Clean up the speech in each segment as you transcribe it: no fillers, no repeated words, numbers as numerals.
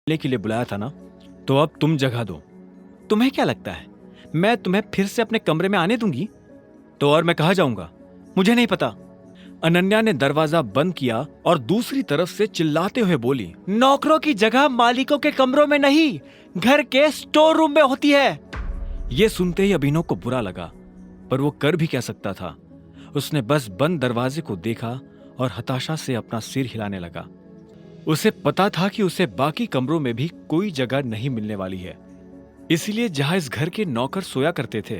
मिलने के लिए बुलाया था ना, तो अब तुम जगह दो। तुम्हें क्या लगता है मैं तुम्हें फिर से अपने कमरे में आने दूंगी? तो और मैं कहाँ जाऊंगा? मुझे नहीं पता। अनन्या ने दरवाजा बंद किया और दूसरी तरफ से चिल्लाते हुए बोली, नौकरों की जगह मालिकों के कमरों में नहीं, घर के स्टोर रूम में होती है। यह सुनते ही अभिनव को बुरा लगा, पर वो कर भी क्या सकता था। उसने बस बंद दरवाजे को देखा और हताशा से अपना सिर हिलाने लगा। उसे पता था कि उसे बाकी कमरों में भी कोई जगह नहीं मिलने वाली है, इसलिए जहां इस घर के नौकर सोया करते थे,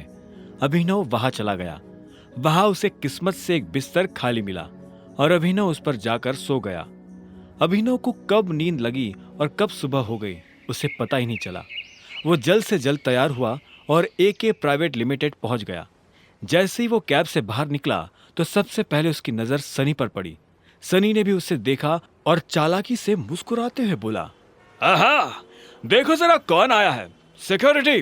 अभिनव वहां चला गया। वहां उसे किस्मत से एक बिस्तर खाली मिला और अभिनव उस पर जाकर सो गया। अभिनव को कब नींद लगी और कब सुबह हो गई उसे पता ही नहीं चला। वो जल्द से जल्द तैयार हुआ और एके प्राइवेट लिमिटेड पहुंच गया। जैसे ही वो कैब से बाहर निकला तो सबसे पहले उसकी नजर सनी पर पड़ी। सनी ने भी उसे देखा और चालाकी से मुस्कुराते हुए बोला, आहा, देखो जरा कौन आया है, सिक्योरिटी।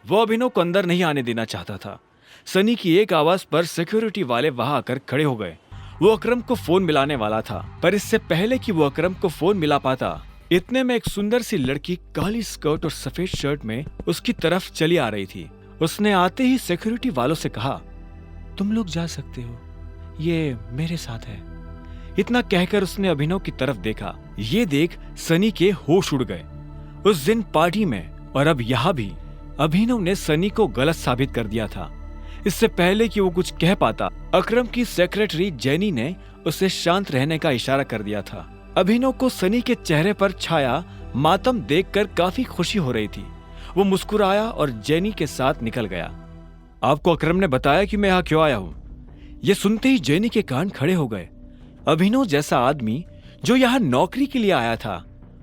वो अभिनव को अंदर नहीं आने देना चाहता था। सनी की एक आवाज पर सिक्योरिटी वाले वहां आकर खड़े हो गए। वो अकरम को फोन मिलाने वाला था, पर इससे पहले कि वो अकरम को फोन मिला पाता, इतने में एक सुंदर सी लड़की काली स्कर्ट और सफेद शर्ट में उसकी तरफ चली आ रही थी। उसने आते ही सिक्योरिटी वालों से कहा, तुम लोग जा सकते हो, ये मेरे साथ है। इतना कहकर उसने अभिनव की तरफ देखा। ये देख सनी के होश उड़ गए। उस दिन पार्टी में और अब यहाँ भी अभिनव ने सनी को गलत साबित कर दिया था। इससे पहले कि वो कुछ कह पाता, अकरम की सेक्रेटरी जेनी ने उसे शांत रहने का इशारा कर दिया था। अभिनव को सनी के चेहरे पर छाया मातम देखकर काफी खुशी हो रही थी। वो मुस्कुराया और जेनी के साथ निकल गया। आपको अकरम ने बताया कि मैं यहाँ क्यों आया हूँ? ये सुनते ही जेनी के कान खड़े हो गए। अभिनव जैसा आदमी जो यहाँ नौकरी के लिए आया था,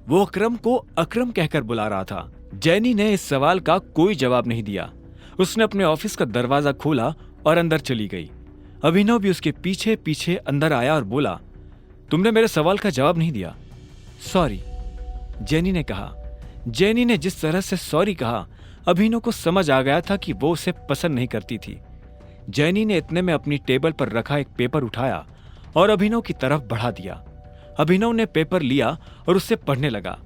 वो अकरम को अकरम कहकर बुला रहा था। जेनी ने इस सवाल का कोई जवाब नहीं दिया। उसने अपने ऑफिस का दरवाजा खोला और अंदर चली गई। अभिनव भी उसके पीछे पीछे अंदर आया और बोला, तुमने मेरे सवाल का जवाब नहीं दिया। सॉरी, जेनी ने कहा। जेनी ने जिस तरह से सॉरी कहा, अभिनव को समझ आ गया था कि वो उसे पसंद नहीं करती थी। जेनी ने इतने में अपनी टेबल पर रखा एक पेपर उठाया और अभिनव की तरफ बढ़ा दिया। अभिनव ने पेपर लिया और उससे पढ़ने लगा।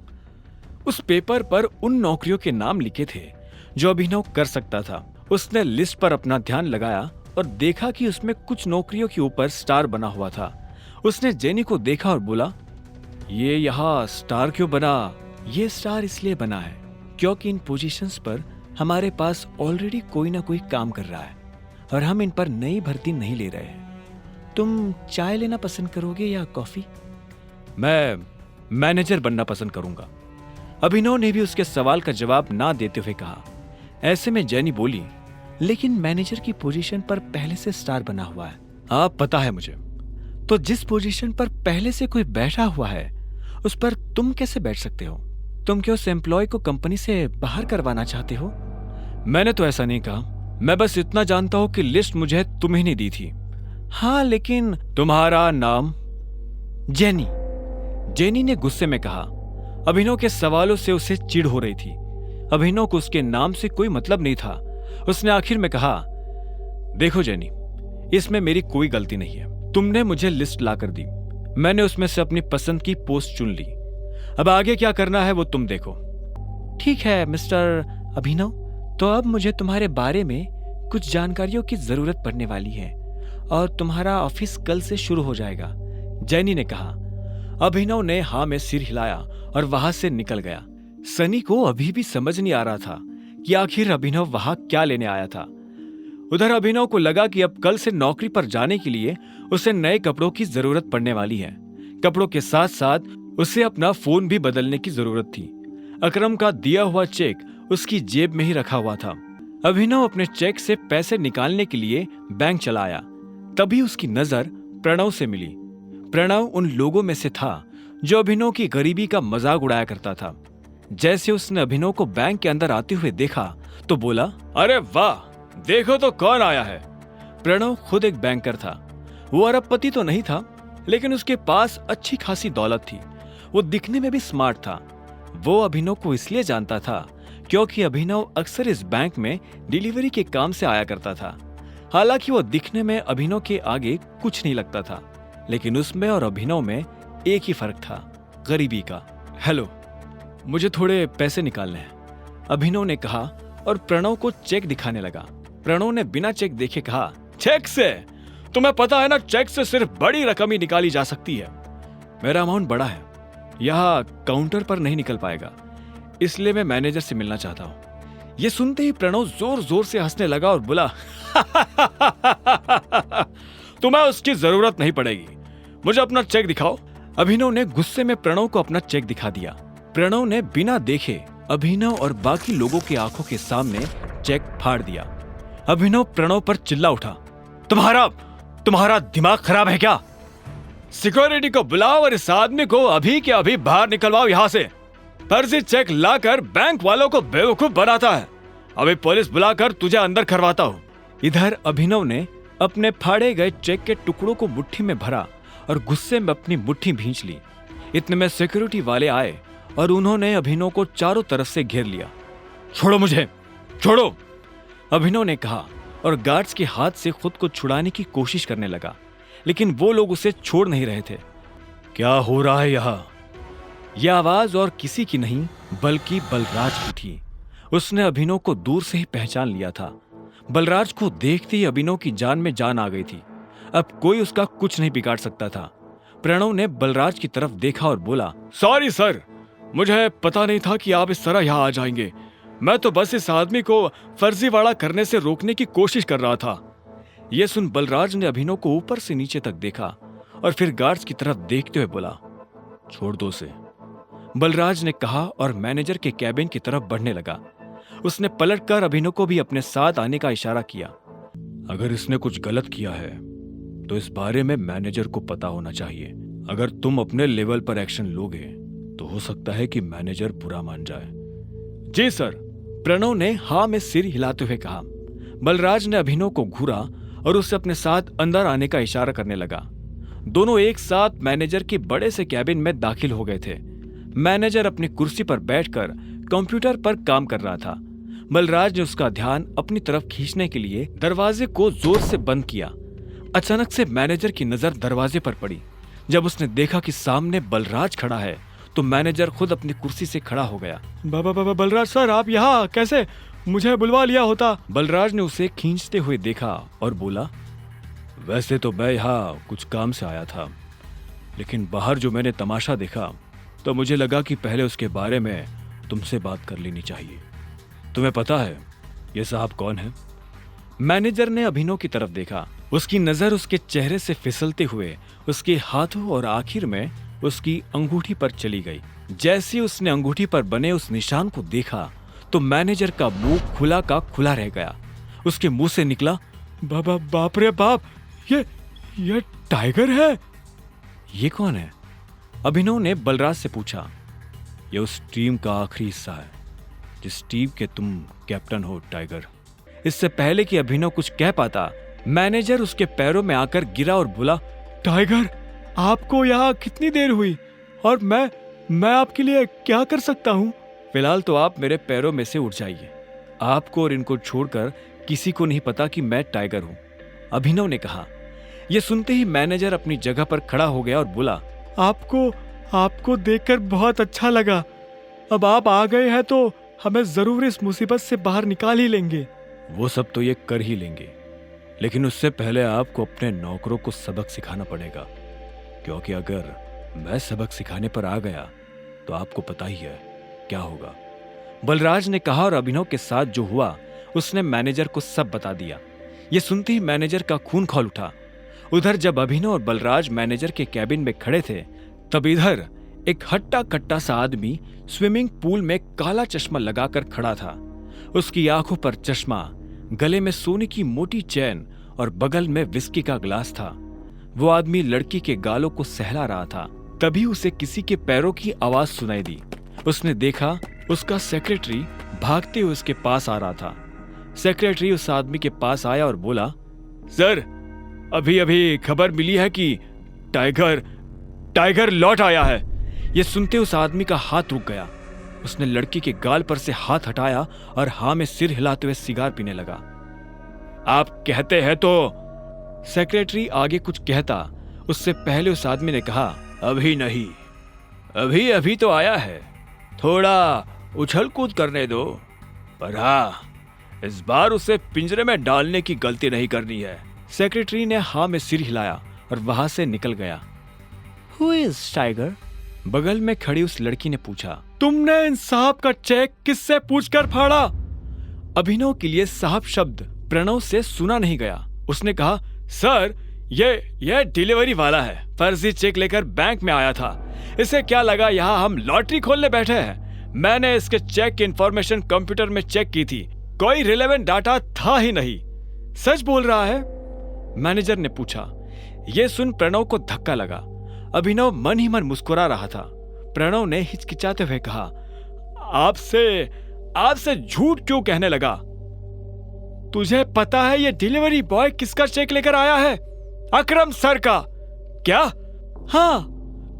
उस पेपर पर उन नौकरियों के नाम लिखे थे जो अभिनव कर सकता था। उसने लिस्ट पर अपना ध्यान लगाया और देखा कि उसमें कुछ नौकरियों के ऊपर स्टार बना हुआ था। उसने जेनी को देखा और बोला, ये यहाँ स्टार क्यों बना? ये स्टार इसलिए बना है क्योंकि इन पोजीशंस पर हमारे पास ऑलरेडी कोई ना कोई काम कर रहा है और हम इन पर नई भर्ती नहीं ले रहे हैं। तुम चाय लेना पसंद करोगे या कॉफी? मैं मैनेजर बनना पसंद करूंगा। अभिनव ने भी उसके सवाल का जवाब ना देते हुए कहा। ऐसे में जेनी बोली, लेकिन मैनेजर की पोजीशन पर पहले से स्टार बना हुआ है। आप पता है मुझे। तो जिस पोजीशन पर पहले से कोई बैठा हुआ है उस पर तुम कैसे बैठ सकते हो? तुम क्या उस एम्प्लॉय को कंपनी से बाहर करवाना चाहते हो? मैंने तो ऐसा नहीं कहा। मैं बस इतना जानता हूं कि लिस्ट मुझे तुम्हें नहीं दी थी। हाँ, लेकिन तुम्हारा नाम? जेनी। जेनी ने गुस्से में कहा। अभिनव के सवालों से उसे चिढ़ हो रही थी। अभिनव को उसके नाम से कोई मतलब नहीं था। उसने आखिर में कहा, देखो जेनी, इसमें मेरी कोई गलती नहीं है। तुमने मुझे लिस्ट लाकर दी, मैंने उसमें से अपनी पसंद की पोस्ट चुन ली। अब आगे क्या करना है वो तुम देखो। ठीक है मिस्टर अभिनव, तो अब मुझे तुम्हारे बारे में कुछ जानकारियों की जरूरत पड़ने वाली है और तुम्हारा ऑफिस कल से शुरू हो जाएगा, जेनी ने कहा। अभिनव ने हाँ में सिर हिलाया और वहां से निकल गया। सनी को अभी भी समझ नहीं आ रहा था कि आखिर अभिनव वहां क्या लेने आया था। उधर अभिनव को लगा कि अब कल से नौकरी पर जाने के लिए उसे नए कपड़ों की जरूरत पड़ने वाली है। कपड़ों के साथ साथ उसे अपना फोन भी बदलने की जरूरत थी। अकरम का दिया हुआ चेक उसकी जेब में ही रखा हुआ था। अभिनव अपने चेक से पैसे निकालने के लिए बैंक चला आया। तभी उसकी नजर प्रणव से मिली। प्रणव उन लोगों में से था जो अभिनव की गरीबी का मजाक उड़ाया करता था। जैसे उसने अभिनव को बैंक के अंदर आते हुए देखा तो बोला, अरे वाह, देखो तो कौन आया है। प्रणव खुद एक बैंकर था। वो अरबपति तो नहीं था, लेकिन उसके पास अच्छी खासी दौलत थी। वो दिखने में भी स्मार्ट था। वो अभिनव को इसलिए जानता था क्योंकि अभिनव अक्सर इस बैंक में डिलीवरी के काम से आया करता था। हालांकि वो दिखने में अभिनव के आगे कुछ नहीं लगता था, लेकिन उसमें और अभिनव में एक ही फर्क था, गरीबी का। हेलो, मुझे थोड़े पैसे निकालने हैं, अभिनव ने कहा और प्रणव को चेक दिखाने लगा। प्रणव ने बिना चेक देखे कहा, चेक से? तुम्हें पता है ना, चेक से सिर्फ बड़ी रकम ही निकाली जा सकती है। मेरा अमाउंट बड़ा है, यहाँ काउंटर पर नहीं निकल पाएगा, इसलिए मैं मैनेजर से मिलना चाहता हूँ। ये सुनते ही प्रणव जोर जोर से हंसने लगा और बोला, तुम्हें उसकी जरूरत नहीं पड़ेगी, मुझे अपना चेक दिखाओ। अभिनव ने गुस्से में प्रणव को अपना चेक दिखा दिया। प्रणव ने बिना देखे अभिनव और बाकी लोगों की आंखों के सामने चेक फाड़ दिया। अभिनव प्रणव पर चिल्ला उठा, तुम्हारा दिमाग खराब है क्या? सिक्योरिटी को बुलाओ और इस आदमी को अभी के अभी बाहर निकलवाओ यहाँ से। फर्जी चेक लाकर बैंक वालों को बेवकूफ बनाता है। अभी पुलिस बुलाकर तुझे अंदर करवाता हूँ। इधर अभिनव ने अपने फाड़े गए चेक के टुकड़ों को मुट्ठी में भरा और गुस्से में अपनी मुट्ठी भींच ली। इतने में सिक्योरिटी वाले आए और उन्होंने अभिनव को चारों तरफ से घेर लिया। छोड़ो मुझे, छोड़ो, अभिनव ने कहा और गार्ड्स के हाथ से खुद को छुड़ाने की कोशिश करने लगा, लेकिन वो लोग उसे छोड़ नहीं रहे थे। क्या हो रहा है यहाँ? यह आवाज और किसी की नहीं बल्कि बलराज की थी। उसने अभिनव को दूर से ही पहचान लिया था। बलराज को देखते ही अभिनव की जान में जान आ गई थी। अब कोई उसका कुछ नहीं बिगाड़ सकता था। प्रणव ने बलराज की तरफ देखा और बोला, सॉरी सर, मुझे पता नहीं था कि आप इस तरह यहाँ आ जाएंगे। मैं तो बस इस आदमी को फर्जीवाड़ा करने से रोकने की कोशिश कर रहा था। यह सुन बलराज ने अभिनव को ऊपर से नीचे तक देखा और फिर गार्ड्स की तरफ देखते हुए बोला, छोड़ दो उसे। बलराज ने कहा और मैनेजर के कैबिन की तरफ बढ़ने लगा। उसने पलटकर अभिनव को भी अपने साथ आने का इशारा किया। अगर इसने कुछ गलत किया है तो इस बारे में मैनेजर को पता होना चाहिए। अगर तुम अपने लेवल पर एक्शन लोगे तो हो सकता है कि मैनेजर बुरा मान जाए। जी सर, प्रणव ने हाँ में सिर हिलाते हुए कहा। बलराज ने अभिनव को घूरा और उसे अपने साथ अंदर आने का इशारा करने लगा। दोनों एक साथ मैनेजर के बड़े से कैबिन में दाखिल हो गए थे। मैनेजर अपनी कुर्सी पर बैठकर कंप्यूटर पर काम कर रहा था। बलराज ने उसका ध्यान अपनी तरफ खींचने के लिए दरवाजे को जोर से बंद किया। अचानक से मैनेजर की नजर दरवाजे पर पड़ी। जब उसने देखा कि सामने बलराज खड़ा है तो मैनेजर खुद अपनी कुर्सी से खड़ा हो गया। बाबा बलराज सर, आप यहाँ कैसे? मुझे बुलवा लिया होता। बलराज ने उसे खींचते हुए देखा और बोला, वैसे तो मैं यहाँ कुछ काम से आया था, लेकिन बाहर जो मैंने तमाशा देखा तो मुझे लगा कि पहले उसके बारे में तुमसे बात कर लेनी चाहिए। तुम्हें पता है ये साहब कौन है? मैनेजर ने अभिनव की तरफ देखा। उसकी नजर उसके चेहरे से फिसलते हुए उसके हाथों और आखिर में उसकी अंगूठी पर चली गई। जैसे उसने अंगूठी पर बने उस निशान को देखा तो मैनेजर का मुंह खुला का खुला रह गया। उसके मुंह से निकला, बाप रे बाप, ये टाइगर है। ये कौन है? अभिनव ने बलराज से पूछा। ये उस टीम का आखिरी हिस्सा है जिस टीम के तुम कैप्टन हो, टाइगर। इससे पहले कि अभिनव कुछ कह पाता, मैनेजर उसके पैरों में आकर गिरा और बोला, टाइगर, आपको यहाँ कितनी देर हुई और मैं आपके लिए क्या कर सकता हूँ? फिलहाल तो आप मेरे पैरों में से उठ जाइए। आपको और इनको छोड़कर किसी को नहीं पता कि मैं टाइगर हूँ, अभिनव ने कहा। यह सुनते ही मैनेजर अपनी जगह पर खड़ा हो गया और बोला, आपको देखकर बहुत अच्छा लगा। अब आप आ गए हैं तो हमें जरूर इस मुसीबत से बाहर निकाल ही लेंगे। वो सब तो ये कर ही लेंगे, लेकिन उससे पहले आपको अपने नौकरों को सबक सिखाना पड़ेगा, क्योंकि अगर मैं सबक सिखाने पर आ गया तो आपको पता ही है क्या होगा। बलराज ने कहा और अभिनव के साथ जो हुआ उसने मैनेजर को सब बता दिया। ये सुनते ही मैनेजर का खून खौल उठा। उधर जब अभिनव और बलराज मैनेजर के कैबिन में खड़े थे, तब इधर एक हट्टा कट्टा सा आदमी स्विमिंग पूल में काला चश्मा लगाकर खड़ा था। उसकी आंखों पर चश्मा, गले में सोने की मोटी चैन और बगल में विस्की का ग्लास था। वो आदमी लड़की के गालों को सहला रहा था। तभी उसे किसी के पैरों की आवाज सुनाई दी। उसने देखा उसका सेक्रेटरी भागते हुए उसके पास आ रहा था। सेक्रेटरी उस आदमी के पास आया और बोला, सर, अभी खबर मिली है कि टाइगर लौट आया है। यह सुनते उस आदमी का हाथ रुक गया। उसने लड़की के गाल पर से हाथ हटाया और हाँ में सिर हिलाते हुए सिगार पीने लगा। आप कहते हैं तो? सेक्रेटरी आगे कुछ कहता उससे पहले उस आदमी ने कहा, अभी नहीं, अभी तो आया है। थोड़ा उछल कूद करने दो, पर हाँ, इस बार उसे पिंजरे में डालने की गलती नहीं करनी है। सेक्रेटरी ने हाँ में सिर हिलाया और वहां से निकल गया। Who is tiger? बगल में खड़ी उस लड़की ने पूछा। तुमने इन साहब का चेक किससे पूछकर फाड़ा? अभिनव के लिए साहब शब्द प्रणव से सुना नहीं गया। उसने कहा, सर ये डिलीवरी वाला है, फर्जी चेक लेकर बैंक में आया था। इसे क्या लगा यहाँ हम लॉटरी खोलने बैठे हैं? मैंने इसके चेक की इंफॉर्मेशन कंप्यूटर में चेक की थी, कोई रिलेवेंट डाटा था ही नहीं। सच बोल रहा है? मैनेजर ने पूछा। यह सुन प्रणव को धक्का लगा। अभिनव मन ही मन मुस्कुरा रहा था। प्रणव ने हिचकिचाते हुए कहा, आपसे झूठ क्यों कहने लगा? तुझे पता है ये डिलीवरी बॉय किसका चेक लेकर आया है? अकरम सर का। क्या? हाँ,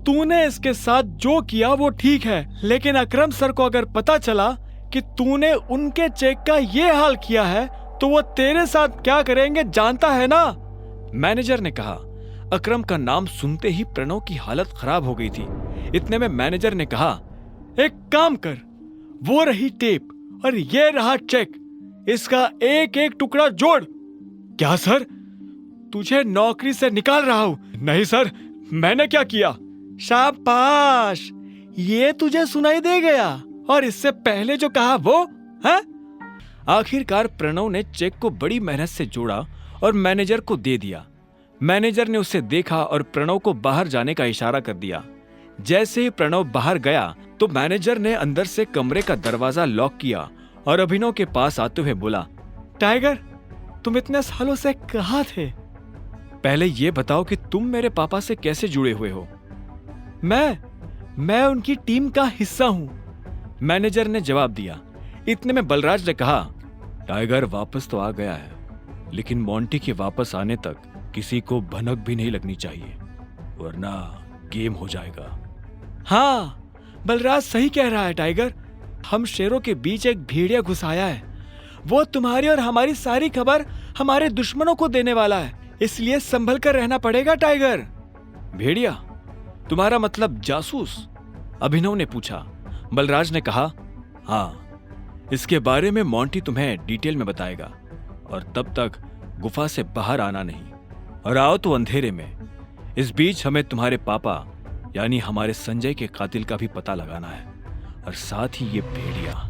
तूने इसके साथ जो किया वो ठीक है, लेकिन अकरम सर को अगर पता चला कि तूने उनके चेक का ये हाल किया है तो वो तेरे साथ क्या करेंगे जानता है ना? मैनेजर ने कहा। अकरम का नाम सुनते ही प्रणव की हालत खराब हो गई थी। इतने में मैनेजर ने कहा, एक काम कर, वो रही टेप और ये रहा चेक, इसका एक एक टुकड़ा जोड़। क्या सर? तुझे नौकरी से निकाल रहा हूं। नहीं सर, मैंने क्या किया? शाबाश, ये तुझे सुनाई दे गया, और इससे पहले जो कहा वो है? आखिरकार प्रणव ने चेक को बड़ी मेहनत से जोड़ा और मैनेजर को दे दिया। मैनेजर ने उसे देखा और प्रणव को बाहर जाने का इशारा कर दिया। जैसे ही प्रणव बाहर गया तो मैनेजर ने अंदर से कमरे का दरवाजा लॉक किया और अभिनव के पास आते हुए बोला, टाइगर, तुम इतने सालों से कहाँ थे? पहले ये बताओ कि तुम मेरे पापा से कैसे जुड़े हुए हो? मैं उनकी टीम का हिस्सा हूं, मैनेजर ने जवाब दिया। इतने में बलराज ने कहा, टाइगर वापस तो आ गया है, लेकिन मोंटी के वापस आने तक किसी को भनक भी नहीं लगनी चाहिए, वरना गेम हो जाएगा। हाँ, बलराज सही कह रहा है टाइगर। हम शेरों के बीच एक भेड़िया घुस आया है। वो तुम्हारी और हमारी सारी खबर हमारे दुश्मनों को देने वाला है, इसलिए संभल कर रहना पड़ेगा टाइगर। भेड़िया? तुम्हारा मतलब जासूस? अभिनव ने पूछा। बलराज ने कहा, हाँ, इसके बारे में मोंटी तुम्हें डिटेल में बताएगा, और तब तक गुफा से बाहर आना नहीं, और आओ तो अंधेरे में। इस बीच हमें तुम्हारे पापा यानी हमारे संजय के कातिल का भी पता लगाना है, और साथ ही ये भेड़िया।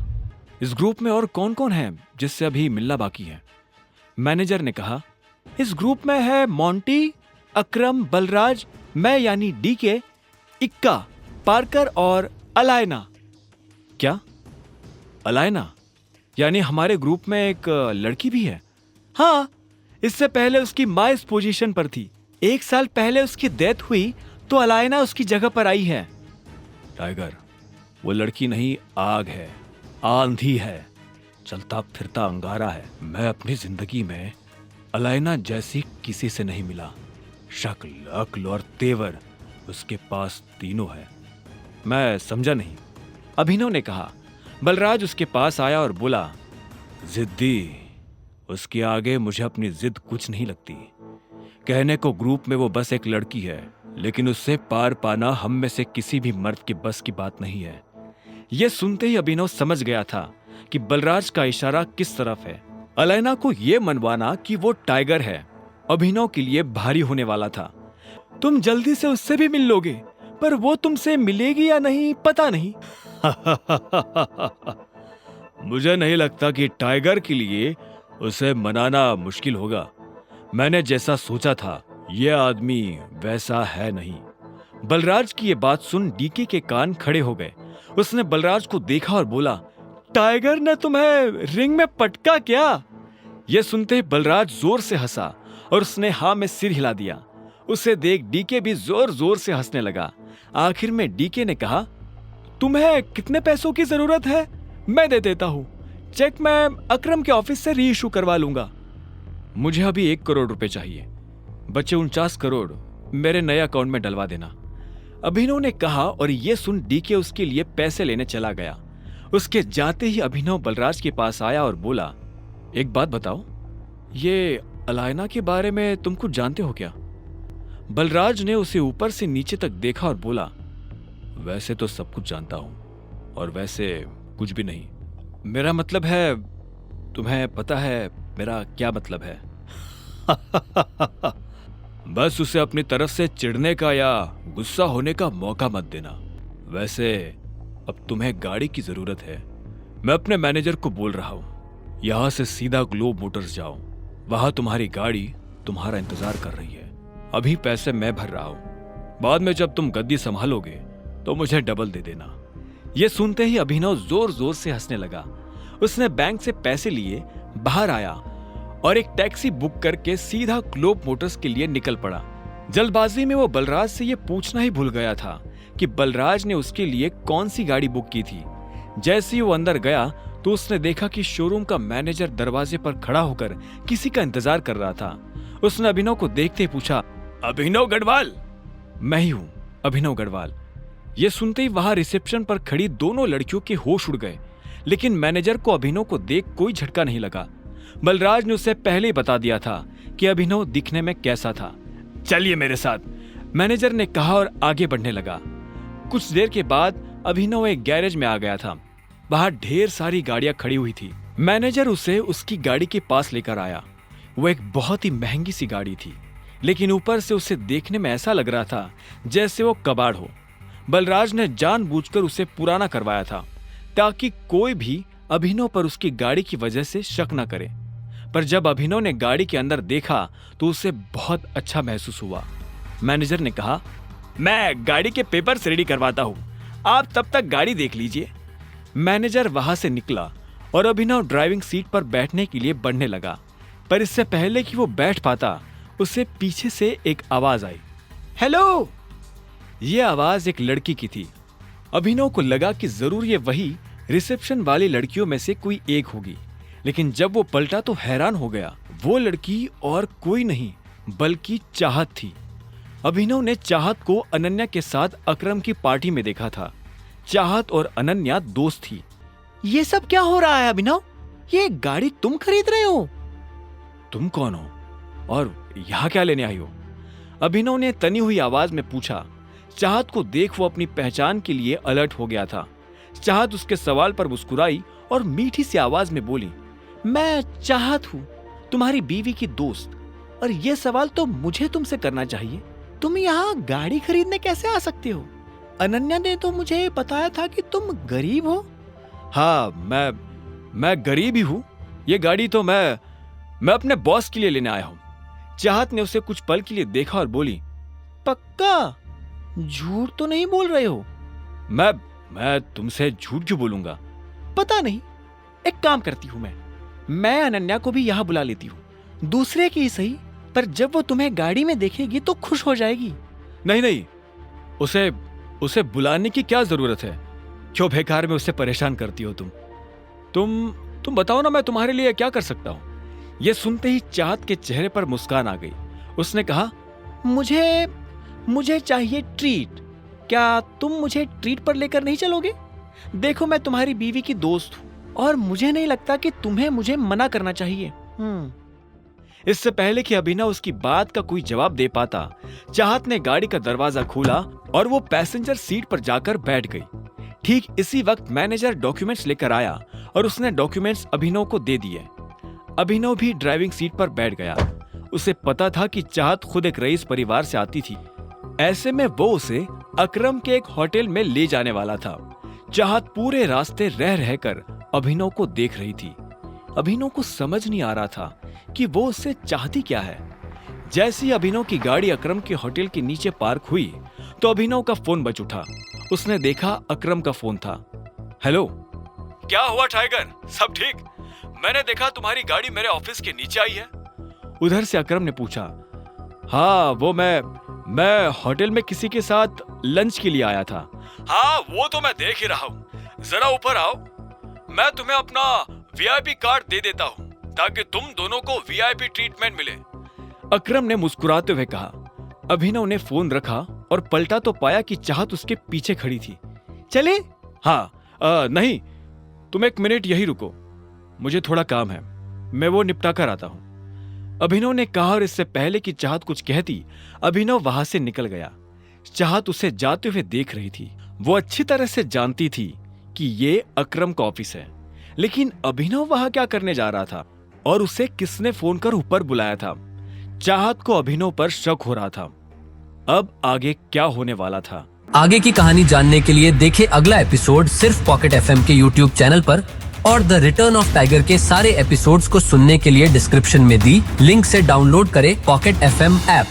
इस ग्रुप में और कौन कौन है जिससे अभी मिलना बाकी है? मैनेजर ने कहा, इस ग्रुप में है मोंटी, अकरम, बलराज, मैं यानी डीके, इक्का, पार्कर और अलायना। क्या? अलायना? यानी हमारे ग्रुप में एक लड़की भी है? हाँ, इससे पहले उसकी माँ इस पोजीशन पर थी। 1 साल पहले उसकी डेथ हुई तो अलायना उसकी जगह पर आई है। टाइगर, वो लड़की नहीं, आग है, आंधी है, चलता फिरता अंगारा है। मैं अपनी जिंदगी में अलायना जैसी किसी से नहीं मिला। शक्ल, अक्ल और तेवर उसके पास तीनों है। मैं समझा नहीं, अभिनव ने कहा। बलराज उसके पास आया और बोला, जिद्दी, उसके आगे मुझे अपनी जिद कुछ नहीं लगती। कहने को ग्रुप में वो बस एक लड़की है, लेकिन उससे पार पाना हम में से किसी भी मर्द के बस की बात नहीं है। यह सुनते ही अभिनव समझ गया था कि बलराज का इशारा किस तरफ है। अलायना को यह मनवाना कि वो टाइगर है अभिनव के लिए भारी होने वाला था। तुम जल्दी से उससे भी मिल लोगे, पर वो तुमसे मिलेगी या नहीं पता नहीं। मुझे नहीं लगता कि टाइगर के लिए उसे मनाना मुश्किल होगा। मैंने जैसा सोचा था यह आदमी वैसा है नहीं। बलराज की यह बात सुन डीके के कान खड़े हो गए। उसने बलराज को देखा और बोला, टाइगर ने तुम्हें रिंग में पटका क्या? यह सुनते ही बलराज जोर से हंसा और उसने हाँ में सिर हिला दिया। उसे देख डीके भी जोर जोर से हंसने लगा। आखिर में डीके ने कहा, तुम्हें कितने पैसों की जरूरत है? मैं दे देता हूं। चेक मैं अकरम के ऑफिस से री इशू करवा लूंगा। मुझे अभी 1 करोड़ रुपए चाहिए, बचे 49 करोड़ मेरे नए अकाउंट में डलवा देना, अभिनव ने कहा। और यह सुन डीके उसके लिए पैसे लेने चला गया। उसके जाते ही अभिनव बलराज के पास आया और बोला, एक बात बताओ, ये अलायना के बारे में तुम कुछ जानते हो क्या? बलराज ने उसे ऊपर से नीचे तक देखा और बोला, वैसे तो सब कुछ जानता हूं, और वैसे कुछ भी नहीं। मेरा मतलब है, तुम्हें पता है मेरा क्या मतलब है? बस उसे अपनी तरफ से चिढ़ने का या गुस्सा होने का मौका मत देना। वैसे अब तुम्हें गाड़ी की जरूरत है। मैं अपने मैनेजर को बोल रहा हूं, यहां से सीधा ग्लोब मोटर्स जाओ। वहां तुम्हारी गाड़ी तुम्हारा इंतजार कर रही है। अभी पैसे मैं भर रहा हूं, बाद में जब तुम गद्दी संभालोगे तो मुझे डबल दे देना। यह सुनते ही अभिनव जोर जोर से हंसने लगा। उसने बैंक से पैसे लिए बाहर आया और एक टैक्सी बुक करके सीधा ग्लोब मोटर्स के लिए निकल पड़ा। जल्दबाजी में वो बलराज से यह पूछना ही भूल गया था कि बलराज ने उसके लिए कौन सी गाड़ी बुक की थी। जैसे ही वो अंदर गया तो उसने देखा कि शोरूम का मैनेजर दरवाजे पर खड़ा होकर किसी का इंतजार कर रहा था। उसने अभिनव को देखते ही पूछा, अभिनव गढ़वाल? मैं ही हूं, अभिनव गढ़वाल। यह सुनते ही वहां रिसेप्शन पर खड़ी दोनों लड़कियों के होश उड़ गए, लेकिन मैनेजर को अभिनव को देख कोई झटका नहीं लगा। बलराज ने उसे पहले ही बता दिया था कि अभिनव दिखने में कैसा था। चलिए मेरे साथ, मैनेजर ने कहा और आगे बढ़ने लगा। कुछ देर के बाद अभिनव एक गैरेज में आ गया था। बाहर ढेर सारी गाड़ियां खड़ी हुई थी। मैनेजर उसे उसकी गाड़ी के पास लेकर आया। वो एक बहुत ही महंगी सी गाड़ी थी, लेकिन ऊपर से उसे देखने में ऐसा लग रहा था जैसे वो कबाड़ हो। बलराज ने जानबूझकर उसे पुराना करवाया था ताकि कोई भी अभिनव पर उसकी गाड़ी की वजह से शक न करे। पर जब अभिनव ने गाड़ी के अंदर देखा तो उसे बहुत अच्छा महसूस हुआ। मैनेजर ने कहा, मैं गाड़ी के पेपर्स रेडी करवाता हूं, आप तब तक गाड़ी देख लीजिए। मैनेजर वहां से निकला और अभिनव ड्राइविंग सीट पर बैठने के लिए बढ़ने लगा, पर इससे पहले कि वो बैठ पाता उसे पीछे से एक आवाज आई, हेलो। यह आवाज एक लड़की की थी। अभिनव को लगा कि जरूर ये वही रिसेप्शन वाली लड़कियों में से कोई एक होगी, लेकिन जब वो पलटा तो हैरान हो गया। वो लड़की और कोई नहीं बल्कि चाहत थी। अभिनव ने चाहत को अनन्या के साथ अकरम की पार्टी में देखा था। चाहत और अनन्या दोस्त थी। ये सब क्या हो रहा है अभिनव? ये गाड़ी तुम खरीद रहे हो? तुम कौन हो और यहां क्या लेने आई हो? अभिनव ने तनी हुई आवाज में पूछा। चाहत को देख वो अपनी पहचान के लिए अलर्ट हो गया था। चाहत उसके सवाल पर मुस्कुराई और मीठी सी आवाज में बोली, मैं चाहत हूं, तुम्हारी बीवी की दोस्त, और यह सवाल तो मुझे तुमसे करना चाहिए। तुम यहाँ गाड़ी खरीदने कैसे आ सकते हो? अनन्या ने तो मुझे बताया था कि तुम गरीब हो। हाँ, मैं गरीब ही हूँ। ये गाड़ी तो मैं अपने बॉस के लिए लेने आया हूँ। चाहत ने उसे कुछ पल के लिए देखा और बोली, पक्का? झूठ तो नहीं बोल रहे हो? मैं तुमसे झूठ क्यों बोलूंगा? पता नहीं, एक काम करती हूँ, मैं अनन्या को भी यहाँ बुला लेती हूँ। दूसरे की सही, पर जब वो तुम्हें गाड़ी में देखेगी तो खुश हो जाएगी। नहीं, उसे बुलाने की क्या जरूरत है? क्यों बेकार में उसे परेशान करती हो तुम बताओ ना, मैं तुम्हारे लिए क्या कर सकता हूँ? यह सुनते ही चाहत के चेहरे पर मुस्कान आ गई। उसने कहा, मुझे चाहिए ट्रीट। क्या तुम मुझे ट्रीट पर लेकर नहीं चलोगे? देखो, मैं तुम्हारी बीवी की दोस्त हूं और मुझे नहीं लगता कि तुम्हें मुझे मना करना चाहिए। इससे पहले कि अभिनव उसकी बात का कोई जवाब दे पाता, चाहत ने गाड़ी का दरवाजा खोला और वो पैसेंजर सीट पर जाकर बैठ गई। ठीक इसी वक्त मैनेजर डॉक्यूमेंट्स लेकर आया और उसने डॉक्यूमेंट्स अभिनव को दे दिए। अभिनव भी ड्राइविंग सीट पर बैठ गया। उसे पता था कि चाहत खुद एक रईस परिवार से आती थी। ऐसे में वो उसे अकरम के एक होटल में ले जाने वाला था। चाहत पूरे रास्ते रह रहकर अभिनव को देख रही थी। अभिनव को समझ नहीं आ रहा था कि वो उससे चाहती क्या है। जैसे ही अभिनव की गाड़ी अकरम के होटल के नीचे पार्क हुई तो अभिनव का फोन बज उठा। उसने देखा अकरम का फोन था। हेलो, क्या हुआ टाइगर, सब ठीक? मैंने देखा तुम्हारी गाड़ी मेरे ऑफिस के नीचे आई है। उधर से अकरम ने पूछा। हाँ, वो मैं होटल में किसी के साथ लंच के लिए आया था। हाँ, वो तो मैं देख ही रहा हूँ। जरा ऊपर आओ, मैं तुम्हें अपना वीआईपी कार्ड दे देता हूँ ताकि तुम दोनों को वीआईपी ट्रीटमेंट मिले। अकरम ने मुस्कुराते हुए कहा। अभिनव ने फोन रखा और पलटा तो पाया कि चाहत उसके पीछे खड़ी थी। चले? हाँ, नहीं, तुम एक मिनट यही रुको, मुझे थोड़ा काम है, मैं वो निपटा कर आता हूं, अभिनव ने कहा। और इससे पहले कि चाहत कुछ कहती, अभिनव वहां से निकल गया। चाहत उसे जाते हुए देख रही थी। वो अच्छी तरह से जानती थी कि ये अकरम का ऑफिस है, लेकिन अभिनव वहां क्या करने जा रहा था और उसे किसने फोन कर ऊपर बुलाया था। चाहत को अभिनव पर शक हो रहा था। अब आगे क्या होने वाला था? आगे की कहानी जानने के लिए देखें अगला एपिसोड सिर्फ पॉकेट एफएम के यूट्यूब चैनल पर, और द रिटर्न ऑफ टाइगर के सारे एपिसोड्स को सुनने के लिए डिस्क्रिप्शन में दी लिंक से डाउनलोड करें पॉकेट एफएम ऐप।